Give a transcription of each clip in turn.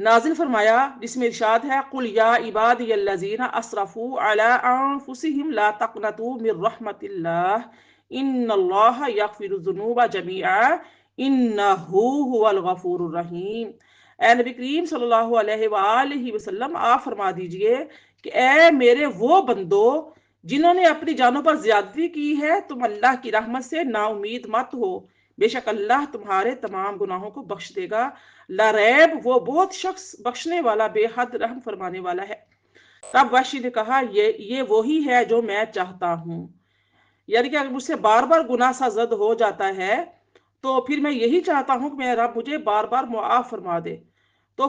نازل فرمایا جس میں ارشاد ہے قل یا عبادی الذین اسرفوا علی انفسہم لا تقنطوا من رحمت اللہ ان اللہ یغفر الذنوب جميعا انہ هو الغفور الرحیم۔ اے نبی کریم صلی اللہ علیہ وآلہ وسلم آپ فرما دیجئے کہ اے میرے وہ بندو جنہوں نے اپنی جانوں پر زیادتی کی ہے، تم اللہ کی رحمت سے نا امید مت ہو، بے شک اللہ تمہارے تمام گناہوں کو بخش دے گا، لا ریب وہ بہت شخص بخشنے والا بے حد رحم فرمانے والا ہے۔ تب وحشی نے کہا یہ وہی ہے جو میں چاہتا ہوں، یعنی کہ اگر مجھ سے بار بار گناہ سا زد ہو جاتا ہے تو پھر میں یہی چاہتا ہوں کہ میرا رب مجھے بار بار معاف فرما دے۔ تو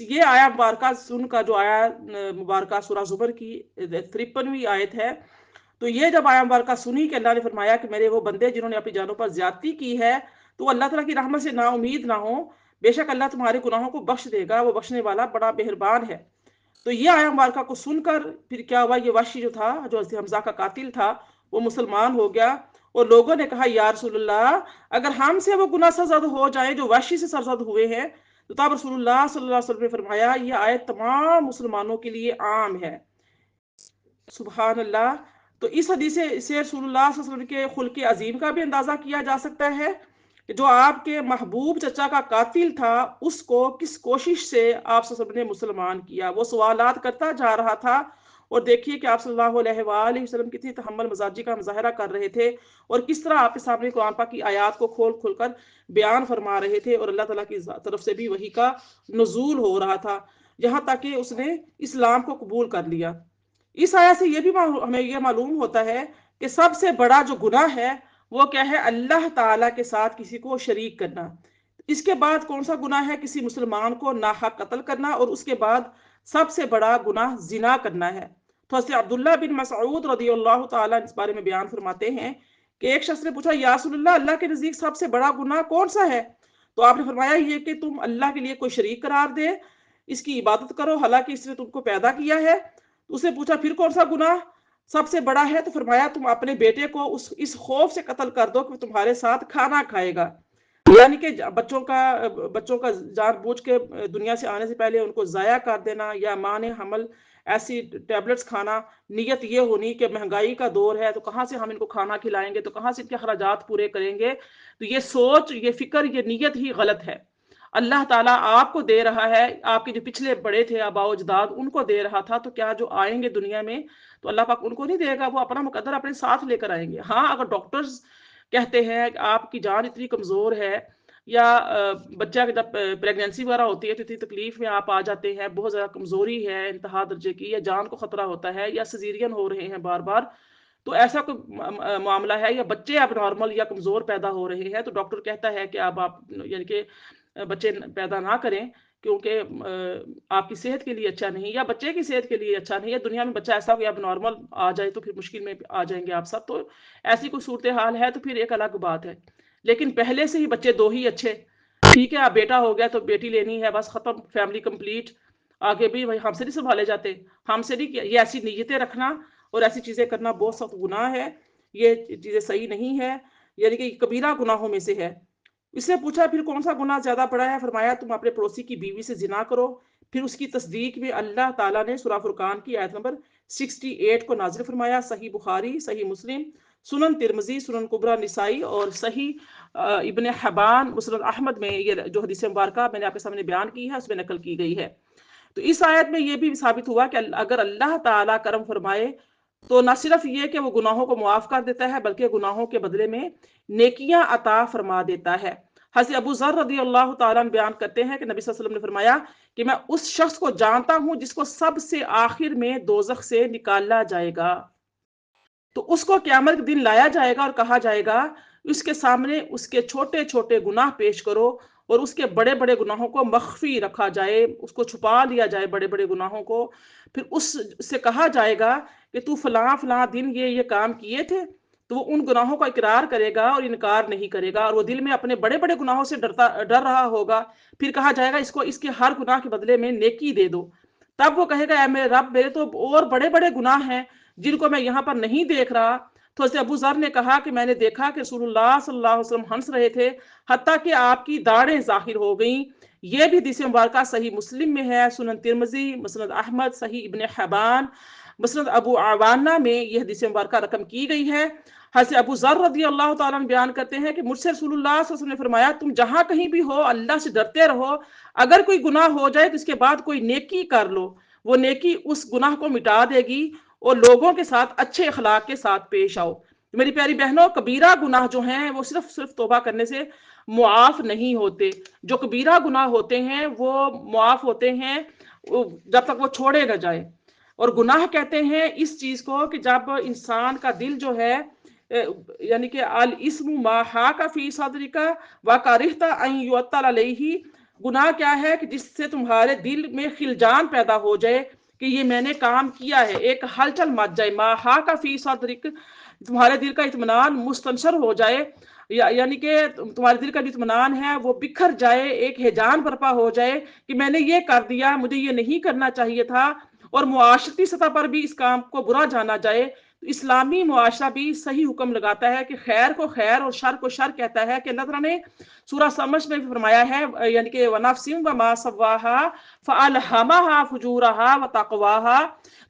یہ آیا مبارکہ سن کا جو آیا مبارکہ سورہ زمر کی 53ویں آیت ہے، تو یہ جب آیا مبارکہ سنی کہ اللہ نے فرمایا کہ میرے وہ بندے جنہوں نے اپنی جانوں پر زیادتی کی ہے تو وہ اللہ تعالیٰ کی رحمت سے نا امید نہ ہو، بے شک اللہ تمہارے گناہوں کو بخش دے گا، وہ بخشنے والا بڑا مہربان ہے۔ تو یہ آیا مبارکہ کو سن کر پھر کیا ہوا، یہ وحشی جو تھا جو حضرت حمزہ کا قاتل تھا وہ مسلمان ہو گیا، اور لوگوں نے کہا یا رسول اللہ اگر ہم سے وہ گناہ سرزد ہو جائیں جو وحشی سے سرزد ہوئے ہیں، تو تب رسول اللہ صلی اللہ علیہ وسلم نے فرمایا یہ آیت تمام مسلمانوں کے لیے عام ہے۔ سبحان اللہ۔ تو اس حدیث سے رسول اللہ صلی اللہ علیہ وسلم کے خلق عظیم کا بھی اندازہ کیا جا سکتا ہے کہ جو آپ کے محبوب چچا کا قاتل تھا اس کو کس کوشش سے آپ صلی اللہ علیہ وسلم نے مسلمان کیا، وہ سوالات کرتا جا رہا تھا، اور دیکھیے کہ آپ صلی اللہ علیہ وآلہ وسلم کتنی تحمل مزاجی کا مظاہرہ کر رہے تھے، اور کس طرح آپ کے سامنے قرآن پاک کی آیات کو کھول کھول کر بیان فرما رہے تھے، اور اللہ تعالیٰ کی طرف سے بھی وحی کا نزول ہو رہا تھا، یہاں تک کہ اس نے اسلام کو قبول کر لیا۔ اس آیت سے یہ بھی ہمیں یہ معلوم ہوتا ہے کہ سب سے بڑا جو گناہ ہے وہ کیا ہے، اللہ تعالیٰ کے ساتھ کسی کو شریک کرنا۔ اس کے بعد کون سا گناہ ہے، کسی مسلمان کو ناحق قتل کرنا، اور اس کے بعد سب سے بڑا گناہ زنا کرنا ہے۔ تو حضرت عبداللہ بن مسعود رضی اللہ تعالیٰ اس بارے میں بیان فرماتے ہیں کہ ایک شخص نے پوچھا یا رسول اللہ کے نزدیک سب سے بڑا گناہ کون سا ہے؟ تو آپ نے فرمایا یہ کہ تم اللہ کے لیے کوئی شریک قرار دے، اس کی عبادت کرو حالانکہ اس نے تم کو پیدا کیا ہے۔ تو اسے پوچھا پھر کون سا گناہ سب سے بڑا ہے؟ تو فرمایا تم اپنے بیٹے کو اس خوف سے قتل کر دو کہ وہ تمہارے ساتھ کھانا کھائے گا، یعنی کہ بچوں کا جان بوجھ کے دنیا سے آنے سے پہلے ان کو ضائع کر دینا، یا ماں نے حمل ایسی ٹیبلٹس کھانا، نیت یہ ہونی کہ مہنگائی کا دور ہے تو کہاں سے ہم ان کو کھانا کھلائیں گے، تو کہاں سے ان کے اخراجات پورے کریں گے، تو یہ سوچ، یہ فکر، یہ نیت ہی غلط ہے۔ اللہ تعالیٰ آپ کو دے رہا ہے، آپ کے جو پچھلے بڑے تھے آباء و اجداد ان کو دے رہا تھا، تو کیا جو آئیں گے دنیا میں تو اللہ پاک ان کو نہیں دے گا، وہ اپنا مقدر اپنے ساتھ لے کر آئیں گے۔ ہاں اگر ڈاکٹرز کہتے ہیں کہ آپ کی جان اتنی کمزور ہے، یا بچہ جب پریگنینسی وغیرہ ہوتی ہے تو اتنی تکلیف میں آپ آ جاتے ہیں، بہت زیادہ کمزوری ہے انتہا درجے کی، یا جان کو خطرہ ہوتا ہے، یا سیزیرین ہو رہے ہیں بار بار، تو ایسا کوئی معاملہ ہے، یا بچے اب نارمل یا کمزور پیدا ہو رہے ہیں، تو ڈاکٹر کہتا ہے کہ اب آپ یعنی کہ بچے پیدا نہ کریں کیونکہ آپ کی صحت کے لیے اچھا نہیں، یا بچے کی صحت کے لیے اچھا نہیں ہے، دنیا میں بچہ ایسا کوئی اب نارمل آ جائے تو پھر مشکل میں آ جائیں گے آپ سب، تو ایسی کوئی صورتحال ہے تو پھر ایک الگ بات ہے۔ لیکن پہلے سے ہی بچے دو ہی اچھے، ٹھیک ہے، اب بیٹا ہو گیا تو بیٹی لینی ہے، بس ختم، فیملی کمپلیٹ، آگے بھی ہم سے نہیں سنبھالے جاتے، ہم سے نہیں، یہ ایسی نیتیں رکھنا اور ایسی چیزیں کرنا بہت سخت گناہ ہے، یہ چیزیں صحیح نہیں ہے، یعنی کہ کبیرہ گناہوں میں سے ہے۔ اس نے پوچھا پھر کون سا گناہ زیادہ بڑا ہے؟ فرمایا تم اپنے پڑوسی کی بیوی سے زنا کرو۔ پھر اس کی تصدیق میں اللہ تعالیٰ نے سورہ فرقان کی آیت نمبر 68 کو نازل فرمایا۔ صحیح بخاری، صحیح مسلم، سنن ترمذی، سنن کبریٰ نسائی اور صحیح ابن حبان، مسند احمد میں یہ جو حدیث مبارکہ میں نے آپ کے سامنے بیان کی ہے اس میں نقل کی گئی ہے۔ تو اس آیت میں یہ بھی ثابت ہوا کہ اگر اللہ تعالیٰ کرم فرمائے تو نہ صرف یہ کہ وہ گناہوں کو معاف کر دیتا ہے بلکہ گناہوں کے بدلے میں نیکیاں عطا فرما دیتا ہے۔ حضرت ابو ذر رضی اللہ تعالیٰ عنہ بیان کرتے ہیں کہ نبی صلی اللہ علیہ وسلم نے فرمایا کہ میں اس شخص کو جانتا ہوں جس کو سب سے آخر میں دوزخ سے نکالا جائے گا، تو اس کو قیامت کے دن لایا جائے گا اور کہا جائے گا اس کے سامنے اس کے چھوٹے چھوٹے گناہ پیش کرو اور اس کے بڑے بڑے گناہوں کو مخفی رکھا جائے، اس کو چھپا لیا جائے بڑے بڑے گناہوں کو، پھر اس سے کہا جائے گا کہ تو فلاں فلاں دن یہ کام کیے تھے، تو وہ ان گناہوں کا اقرار کرے گا اور انکار نہیں کرے گا، اور وہ دل میں اپنے بڑے بڑے گناہوں سے ڈر رہا ہوگا، پھر کہا جائے گا اس کے ہر گناہ کے بدلے میں نیکی دے دو، تب وہ کہے گا اے میرے رب میرے تو اور بڑے بڑے گناہ ہیں جن کو میں یہاں پر نہیں دیکھ رہا۔ تو حضرت ابو ذر نے کہا کہ میں نے دیکھا کہ رسول اللہ صلی اللہ علیہ وسلم ہنس رہے تھے، حتیٰ کہ آپ کی داڑھیں ظاہر ہو گئیں، یہ بھی حدیث مبارکہ صحیح مسلم میں ہے، سنن ترمذی، مسند احمد، صحیح ابن حبان، مسند ابو عوانہ میں یہ حدیث مبارکہ رقم کی گئی ہے۔ حضرت ابو ذر رضی اللہ تعالیٰ عنہ بیان کرتے ہیں کہ مجھ سے رسول اللہ صلی اللہ علیہ وسلم نے فرمایا، تم جہاں کہیں بھی ہو اللہ سے ڈرتے رہو، اگر کوئی گناہ ہو جائے تو اس کے بعد کوئی نیکی کر لو، وہ نیکی اس گناہ کو مٹا دے گی، اور لوگوں کے ساتھ اچھے اخلاق کے ساتھ پیش آؤ۔ میری پیاری بہنوں، کبیرہ گناہ جو ہیں وہ صرف توبہ کرنے سے معاف نہیں ہوتے۔ جو کبیرہ گناہ ہوتے ہیں وہ معاف ہوتے ہیں جب تک وہ چھوڑے نہ جائے۔ اور گناہ کہتے ہیں اس چیز کو کہ جب انسان کا دل جو ہے یعنی کہ الاسم ما حاک فی صدرک وکرہت ان یعطل علیہ، گناہ کیا ہے کہ جس سے تمہارے دل میں خلجان پیدا ہو جائے کہ یہ میں نے کام کیا ہے، ایک ہلچل مچ جائے، ما حاک فی صدرک، تمہارے دل کا اطمینان مستنصر ہو جائے، یعنی کہ تمہارے دل کا جو اطمینان ہے وہ بکھر جائے، ایک ہیجان برپا ہو جائے کہ میں نے یہ کر دیا، مجھے یہ نہیں کرنا چاہیے تھا، اور معاشرتی سطح پر بھی اس کام کو برا جانا جائے، تو اسلامی معاشرہ بھی صحیح حکم لگاتا ہے کہ خیر کو خیر اور شر کو شر کہتا ہے، کہ اللہ تعالیٰ نے سورہ سمجھ میں فرمایا ہے، یعنی کہ وَنَفْسٍ وَمَا سَوَّاهَا فَأَلْهَمَهَا فُجُورَهَا وَتَقْوَاهَا۔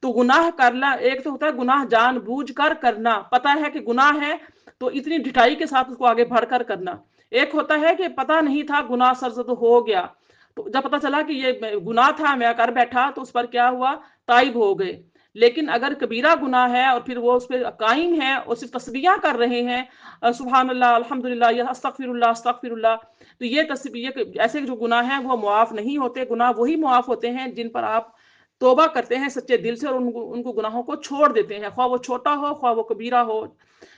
تو گناہ کرنا ایک تو ہوتا ہے گناہ جان بوجھ کر کرنا، پتہ ہے کہ گناہ ہے تو اتنی ڈٹائی کے ساتھ اس کو آگے بڑھ کر کرنا، ایک ہوتا ہے کہ پتہ نہیں تھا گناہ سرزد ہو گیا، تو جب پتہ چلا کہ یہ گناہ تھا میں کر بیٹھا تو اس پر کیا ہوا، تائب ہو گئے۔ لیکن اگر کبیرہ گناہ ہے اور پھر وہ اس پہ قائم ہے اور صرف تسبیحاں کر رہے ہیں، سبحان اللہ، الحمدللہ، یا استغفر اللہ استغفر اللہ، تو یہ تسبیح ایسے جو گناہ ہیں وہ معاف نہیں ہوتے۔ گناہ وہی معاف ہوتے ہیں جن پر آپ توبہ کرتے ہیں سچے دل سے، اور ان کو گناہوں کو چھوڑ دیتے ہیں، خواہ وہ چھوٹا ہو خواہ وہ کبیرہ ہو،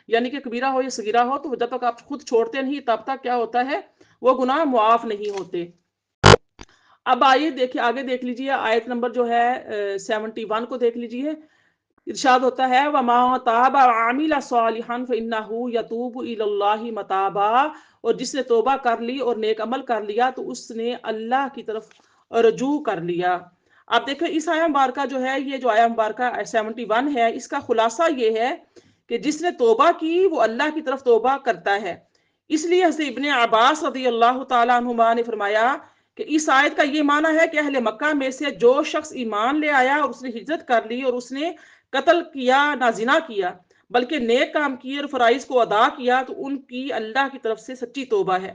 یعنی کہ کبیرہ ہو یا صغیرہ ہو، تو جب تک آپ خود چھوڑتے نہیں تب تک کیا ہوتا ہے، وہ گناہ معاف نہیں ہوتے۔ اب آئیے دیکھیے آگے دیکھ لیجیے آیت نمبر جو ہے 71 کو دیکھ لیجیے، ارشاد ہوتا ہے وَمَا تَابَ وَعَمِلَ صَالِحًا فَإِنَّهُ يَتُوبُ إِلَى اللَّهِ مَتَابًا، اور جس نے توبہ کر لی اور نیک عمل کر لیا تو اس نے اللہ کی طرف رجوع کر لیا۔ آپ دیکھیں اس آیہ مبارکہ جو ہے، یہ جو آیہ مبارکہ 71 ہے، اس کا خلاصہ یہ ہے کہ جس نے توبہ کی وہ اللہ کی طرف توبہ کرتا ہے۔ اس لیے حضرت ابن عباس رضی اللہ تعالیٰ عنہما نے فرمایا کہ اس آیت کا یہ معنی ہے کہ اہل مکہ میں سے جو شخص ایمان لے آیا اور اس نے ہجرت کر لی اور اس نے قتل کیا نہ زنا کیا بلکہ نیک کام کیے اور فرائض کو ادا کیا، تو ان کی اللہ کی طرف سے سچی توبہ ہے۔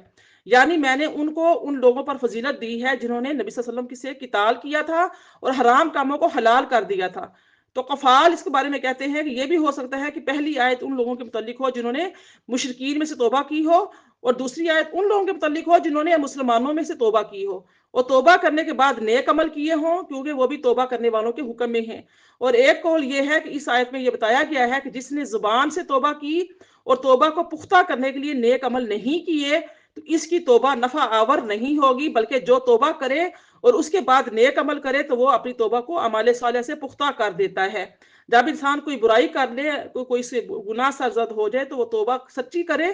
یعنی میں نے ان کو ان لوگوں پر فضیلت دی ہے جنہوں نے نبی صلی اللہ علیہ وسلم سے قتال کیا تھا اور حرام کاموں کو حلال کر دیا تھا۔ تو قفال اس کے بارے میں کہتے ہیں کہ یہ بھی ہو سکتا ہے کہ پہلی آیت ان لوگوں کے متعلق ہو جنہوں نے مشرکین میں سے توبہ کی ہو، اور دوسری آیت ان لوگوں کے متعلق ہو جنہوں نے مسلمانوں میں سے توبہ کی ہو اور توبہ کرنے کے بعد نیک عمل کیے ہوں، کیونکہ وہ بھی توبہ کرنے والوں کے حکم میں ہیں۔ اور ایک قول یہ ہے کہ اس آیت میں یہ بتایا گیا ہے کہ جس نے زبان سے توبہ کی اور توبہ کو پختہ کرنے کے لیے نیک عمل نہیں کیے تو اس کی توبہ نفع آور نہیں ہوگی، بلکہ جو توبہ کرے اور اس کے بعد نیک عمل کرے تو وہ اپنی توبہ کو اعمال صالحہ سے پختہ کر دیتا ہے۔ جب انسان کوئی برائی کر لے، کوئی سے گناہ سرزد ہو جائے تو وہ توبہ سچی کرے،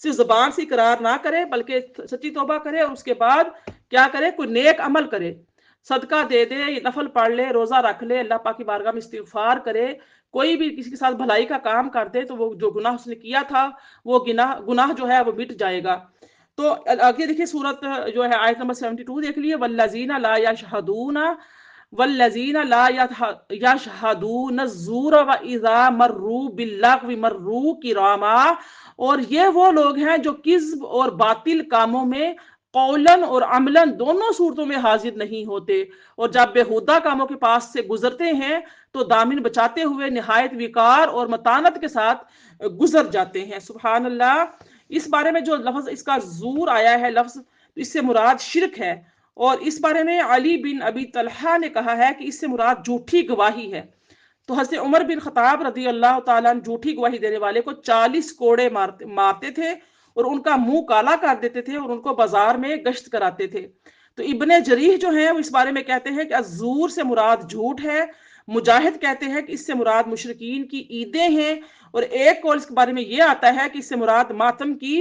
صرف زبان سے اقرار نہ کرے بلکہ سچی توبہ کرے، اور اس کے بعد کیا کرے، کوئی نیک عمل کرے، صدقہ دے دے، نفل پڑھ لے، روزہ رکھ لے، اللہ پاک کی بارگاہ میں استغفار کرے، کوئی بھی کسی کے ساتھ بھلائی کا کام کر دے تو وہ جو گناہ اس نے کیا تھا وہ گناہ جو ہے وہ مٹ جائے گا۔ تو آگے دیکھیے سورت جو ہے آیت نمبر 72 دیکھ لیے، والذین لا یشہدون والذین لا یشہدون الزور واذا مروا باللغو مروا کراما، اور یہ وہ لوگ ہیں جو کذب اور باطل کاموں میں قولاً اور عملاً دونوں صورتوں میں حاضر نہیں ہوتے، اور جب بےہودہ کاموں کے پاس سے گزرتے ہیں تو دامن بچاتے ہوئے نہایت وقار اور متانت کے ساتھ گزر جاتے ہیں۔ سبحان اللہ۔ اس بارے میں جو لفظ اس کا زور آیا ہے لفظ، اس سے مراد شرک ہے، اور اس بارے میں علی بن ابی طلحہ نے کہا ہے کہ اس سے مراد جھوٹی گواہی ہے۔ تو حضرت عمر بن خطاب رضی اللہ تعالیٰ عنہ جھوٹی گواہی دینے والے کو 40 کوڑے مارتے تھے اور ان کا منہ کالا کر دیتے تھے اور ان کو بازار میں گشت کراتے تھے۔ تو ابن جریح جو ہیں وہ اس بارے میں کہتے ہیں کہ الزور سے مراد جھوٹ ہے، مجاہد کہتے ہیں کہ اس سے مراد مشرکین کی عیدیں ہیں، اور ایک قول اس کے بارے میں یہ آتا ہے کہ اس سے مراد ماتم کی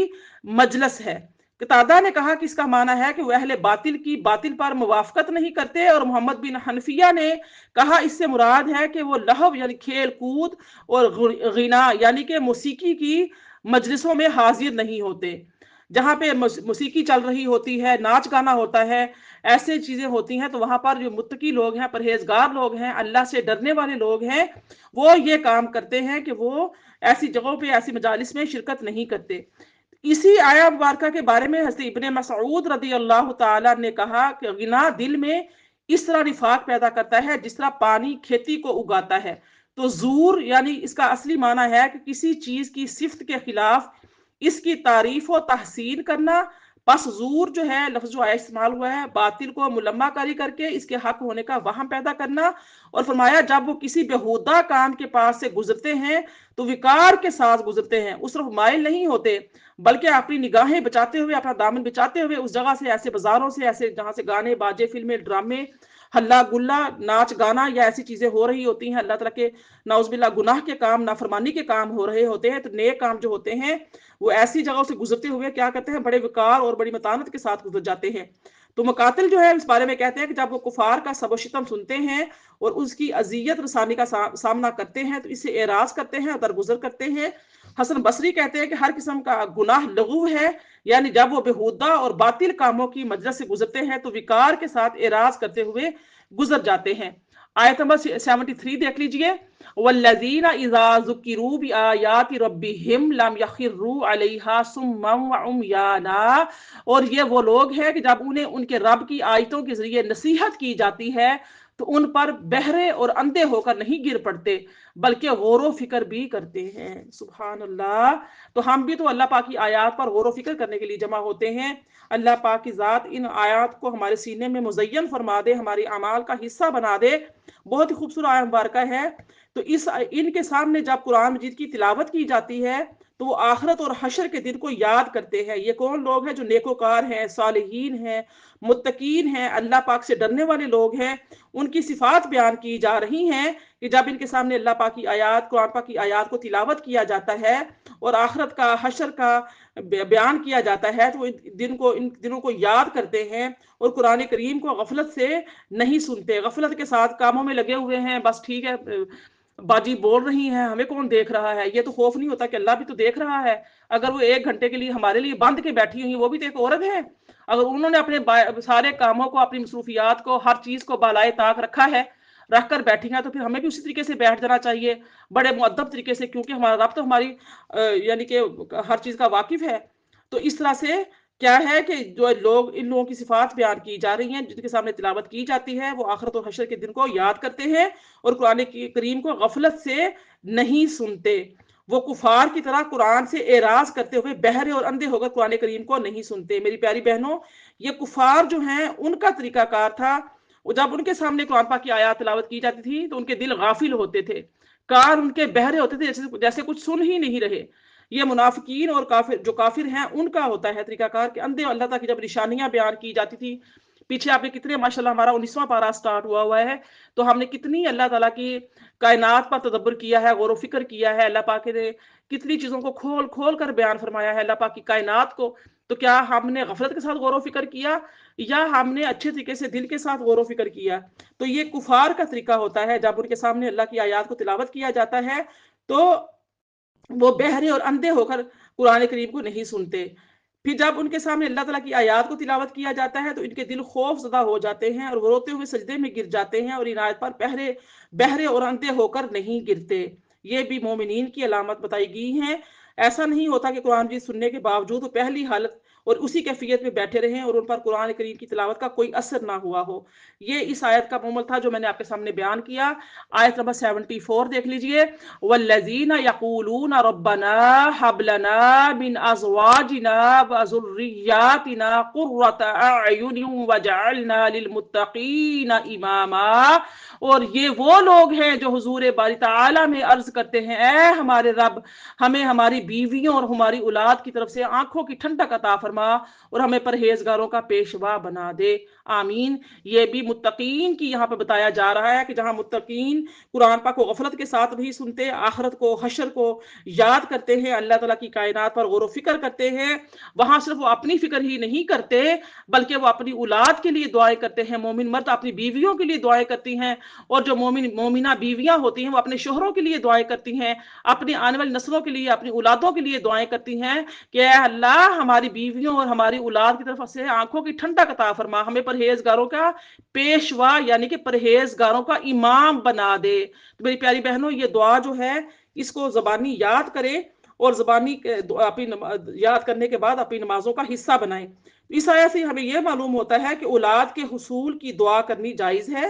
مجلس ہے۔ قتادہ نے کہا کہ اس کا معنی ہے کہ وہ اہل باطل کی باطل پر موافقت نہیں کرتے، اور محمد بن حنفیہ نے کہا اس سے مراد ہے کہ وہ لہو یعنی کھیل کود اور غنا یعنی کہ موسیقی کی مجلسوں میں حاضر نہیں ہوتے۔ جہاں پہ موسیقی چل رہی ہوتی ہے، ناچ گانا ہوتا ہے، ایسے چیزیں ہوتی ہیں، تو وہاں پر جو متقی لوگ ہیں، پرہیزگار لوگ ہیں، اللہ سے ڈرنے والے لوگ ہیں، وہ یہ کام کرتے ہیں کہ وہ ایسی جگہوں پہ، ایسی مجالس میں شرکت نہیں کرتے۔ اسی آیا مبارکہ کے بارے میں حضرت ابن مسعود رضی اللہ تعالیٰ نے کہا کہ غنا دل میں اس طرح نفاق پیدا کرتا ہے جس طرح پانی کھیتی کو اگاتا ہے۔ تو زور یعنی اس کا اصلی معنی ہے کہ کسی چیز کی صفت کے خلاف اس کی تعریف و تحسین کرنا۔ پس زور جو ہے، لفظ جو استعمال ہوا ہے، باطل کو ملمہ کاری کر کے اس کے حق ہونے کا وہم پیدا کرنا۔ اور فرمایا جب وہ کسی بےہودہ کام کے پاس سے گزرتے ہیں تو وقار کے ساتھ گزرتے ہیں، اس طرف مائل نہیں ہوتے، بلکہ اپنی نگاہیں بچاتے ہوئے، اپنا دامن بچاتے ہوئے اس جگہ سے، ایسے بازاروں سے، ایسے جہاں سے گانے باجے، فلمیں، ڈرامے، ہلا گلا، ناچ گانا یا ایسی چیزیں ہو رہی ہوتی ہیں، اللہ تعالیٰ کے نعوذ باللہ گناہ کے کام، نافرمانی کے کام ہو رہے ہوتے ہیں، تو نیک کام جو ہوتے ہیں وہ ایسی جگہوں سے گزرتے ہوئے کیا کرتے ہیں، بڑے وقار اور بڑی متانت کے ساتھ گزر جاتے ہیں۔ تو مقاتل جو ہے اس بارے میں کہتے ہیں کہ جب وہ کفار کا سب و شتم سنتے ہیں اور اس کی اذیت رسانی کا سامنا کرتے ہیں تو اسے اعراض کرتے ہیں، درگزر کرتے ہیں۔ حسن بصری کہتے ہیں کہ ہر قسم کا گناہ لغو ہے، یعنی جب وہ بےہودہ اور باطل کاموں کی مجلس سے گزرتے ہیں تو وقار کے ساتھ اعراض کرتے ہوئے گزر جاتے ہیں۔ آیت نمبر 73 دیکھ لیجئے، والذین اذا ذکروا بآیات ربہم لم یخروا علیہا صما وعمیانا، اور یہ وہ لوگ ہیں کہ جب انہیں ان کے رب کی آیتوں کے ذریعے نصیحت کی جاتی ہے تو ان پر بہرے اور اندھے ہو کر نہیں گر پڑتے بلکہ غور و فکر بھی کرتے ہیں۔ سبحان اللہ۔ تو ہم بھی تو اللہ پاک کی آیات پر غور و فکر کرنے کے لیے جمع ہوتے ہیں۔ اللہ پاک کی ذات ان آیات کو ہمارے سینے میں مزین فرما دے، ہماری اعمال کا حصہ بنا دے۔ بہت ہی خوبصورت آیت مبارکہ ہے۔ تو ان کے سامنے جب قرآن مجید کی تلاوت کی جاتی ہے تو وہ آخرت اور حشر کے دن کو یاد کرتے ہیں۔ یہ کون لوگ ہیں؟ جو نیکوکار ہیں، صالحین ہیں، متقین ہیں، اللہ پاک سے ڈرنے والے لوگ ہیں۔ ان کی صفات بیان کی جا رہی ہیں کہ جب ان کے سامنے اللہ پاک کی آیات، قرآن پاک کی آیات کو تلاوت کیا جاتا ہے اور آخرت کا، حشر کا بیان کیا جاتا ہے تو ان دنوں کو یاد کرتے ہیں اور قرآن کریم کو غفلت سے نہیں سنتے، غفلت کے ساتھ کاموں میں لگے ہوئے ہیں، بس ٹھیک ہے باجی بول رہی ہیں، ہمیں کون دیکھ رہا ہے۔ یہ تو خوف نہیں ہوتا کہ اللہ بھی تو دیکھ رہا ہے۔ اگر وہ 1 گھنٹے کے لیے ہمارے لیے بند کے بیٹھی ہوئی، وہ بھی تو ایک عورت ہے، اگر انہوں نے اپنے سارے کاموں کو، اپنی مصروفیات کو، ہر چیز کو بالائے طاق رکھا ہے، رکھ کر بیٹھی ہیں، تو پھر ہمیں بھی اسی طریقے سے بیٹھ جانا چاہیے، بڑے مؤدب طریقے سے، کیونکہ ہمارا رب تو ہماری یعنی کہ ہر چیز کا واقف ہے۔ تو اس طرح سے کیا ہے کہ جو لوگ، ان لوگوں کی صفات بیان کی جا رہی ہیں، جن کے سامنے تلاوت کی جاتی ہے، وہ آخرت اور حشر کے دن کو یاد کرتے ہیں اور قرآن کریم کو غفلت سے نہیں سنتے۔ وہ کفار کی طرح قرآن سے اعراض کرتے ہوئے بہرے اور اندھے ہو کر قرآن کریم کو نہیں سنتے۔ میری پیاری بہنوں، یہ کفار جو ہیں ان کا طریقہ کار تھا، جب ان کے سامنے قرآن پاک کی آیات تلاوت کی جاتی تھی تو ان کے دل غافل ہوتے تھے، کار ان کے بہرے ہوتے تھے، جیسے کچھ سن ہی نہیں رہے۔ یہ منافقین اور جو کافر ہیں ان کا ہوتا ہے طریقہ کار کہ اندھے، اللہ تعالیٰ کی جب نشانیاں بیان کی جاتی تھی، پیچھے آپ نے کتنے، ماشاءاللہ ہمارا 19واں پارہ سٹارٹ ہوا ہے، تو ہم نے کتنی اللہ تعالیٰ کی کائنات پر تدبر کیا ہے، غور و فکر کیا ہے، اللہ پاک نے کتنی چیزوں کو کھول کھول کر بیان فرمایا ہے، اللہ پاک کی کائنات کو۔ تو کیا ہم نے غفلت کے ساتھ غور و فکر کیا یا ہم نے اچھے طریقے سے دل کے ساتھ غور و فکر کیا؟ تو یہ کفار کا طریقہ ہوتا ہے، جب ان کے سامنے اللہ کی آیات کو تلاوت کیا جاتا ہے تو وہ بہرے اور اندھے ہو کر قرآن کریم کو نہیں سنتے۔ پھر جب ان کے سامنے اللہ تعالیٰ کی آیات کو تلاوت کیا جاتا ہے تو ان کے دل خوف زدہ ہو جاتے ہیں اور وہ روتے ہوئے سجدے میں گر جاتے ہیں اور ان آیات پر بہرے اور اندھے ہو کر نہیں گرتے۔ یہ بھی مومنین کی علامت بتائی گئی ہیں۔ ایسا نہیں ہوتا کہ قرآن مجید سننے کے باوجود وہ پہلی حالت اور اسی کیفیت میں بیٹھے رہیں اور ان پر قرآن کریم کی تلاوت کا کوئی اثر نہ ہوا ہو۔ یہ اس آیت کا مکمل تھا جو میں نے آپ کے سامنے بیان کیا۔ آیت نمبر 74 دیکھ لیجئے، والذین یقولون ربنا هب لنا من ازواجنا وذریاتنا قرۃ اعین واجعلنا للمتقین اماما۔ اور یہ وہ لوگ ہیں جو حضور باری تعالیٰ میں عرض کرتے ہیں، اے ہمارے رب، ہمیں ہماری بیویوں اور ہماری اولاد کی طرف سے آنکھوں کی ٹھنڈک عطا فرما۔ فرما اور ہمیں پرہیزگاروں کا پیشوا بنا دے، آمین۔ یہ بھی متقین کی یہاں پہ بتایا جا رہا ہے کہ جہاں متقین قرآن پاک کو غفلت کے ساتھ بھی سنتے، آخرت کو، حشر کو یاد کرتے ہیں، اللہ تعالیٰ کی کائنات پر غور و فکر کرتے ہیں، وہاں صرف وہ اپنی فکر ہی نہیں کرتے بلکہ وہ اپنی اولاد کے لیے دعائیں کرتے ہیں۔ مومن مرد اپنی بیویوں کے لیے دعائیں کرتی ہیں، اور جو مومنہ بیویاں ہوتی ہیں وہ اپنے شوہروں کے لیے دعائیں کرتی ہیں، اپنی آنے والی نسلوں کے لیے، اپنی اولادوں کے لیے دعائیں کرتی ہیں کہ اے اللہ ہماری بیویوں اور ہماری اولاد کی طرف سے آنکھوں کی ٹھنڈک عطا فرما، ہمیں پرہیزگاروں کا پیشوا یعنی کہ پرہیزگاروں کا امام بنا دے۔ تو میری پیاری بہنوں، یہ دعا جو ہے اس کو زبانی یاد کریں اور زبانی اپنی یاد کرنے کے بعد اپنی نمازوں کا حصہ بنائیں۔ اس آیت سے ہمیں یہ معلوم ہوتا ہے کہ اولاد کے حصول کی دعا کرنی جائز ہے،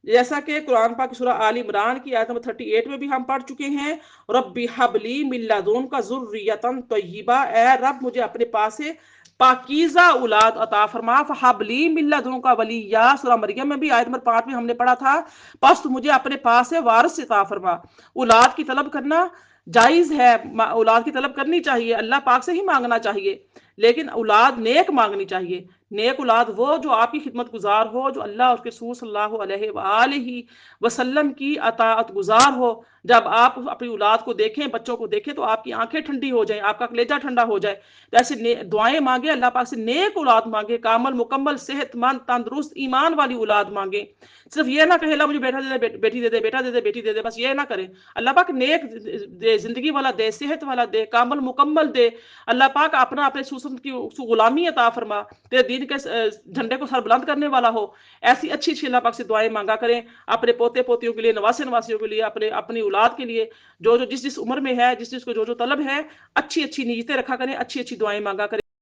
جیسا کہ قرآن پاک سورہ آل عمران کی آیت نمبر 38 میں بھی ہم پڑھ چکے ہیں، رب حب لی من لدنک ذریۃ طیبہ، اے رب مجھے اپنے پاس سے پاکیزہ اولاد عطا فرما، فہب لی من لدنک ولیہ، سورہ مریم میں بھی آیت نمبر 5 میں ہم نے پڑھا تھا، پس تو مجھے اپنے پاس سے وارث عطا فرما۔ اولاد کی طلب کرنا جائز ہے، اولاد کی طلب کرنی چاہیے، اللہ پاک سے ہی مانگنا چاہیے، لیکن اولاد نیک مانگنی چاہیے۔ نیک اولاد وہ جو آپ کی خدمت گزار ہو، جو اللہ اور اس کے رسول صلی اللہ علیہ وآلہ وسلم کی اطاعت گزار ہو۔ جب آپ اپنی اولاد کو دیکھیں، بچوں کو دیکھیں تو آپ کی آنکھیں ٹھنڈی ہو جائیں، آپ کا کلیجہ ٹھنڈا ہو جائے۔ ایسے دعائیں مانگیں، اللہ پاک سے نیک اولاد مانگے، کامل مکمل صحت مند تندرست ایمان والی اولاد مانگے۔ صرف یہ نہ کہے اللہ مجھے بیٹا دے دے، بیٹی دے دے، بیٹا دے دے، بیٹی دے دے، بس یہ نہ کریں۔ اللہ پاک نیک دے، زندگی والا دے، صحت والا دے، کامل مکمل دے۔ اللہ پاک اپنے سوسن کی غلامی عطا فرما، تیرے دین کے جھنڈے کو سر بلند کرنے والا ہو۔ ایسی اچھی اچھی اللہ پاک سے دعائیں مانگا کریں، اپنے پوتے پوتیوں کے لیے، نواسے نواسیوں کے لیے، اپنی اولاد کے لیے، جو جس عمر میں ہے، جس کو جو طلب ہے، اچھی اچھی نیتیں رکھا کریں، اچھی اچھی دعائیں مانگا کریں۔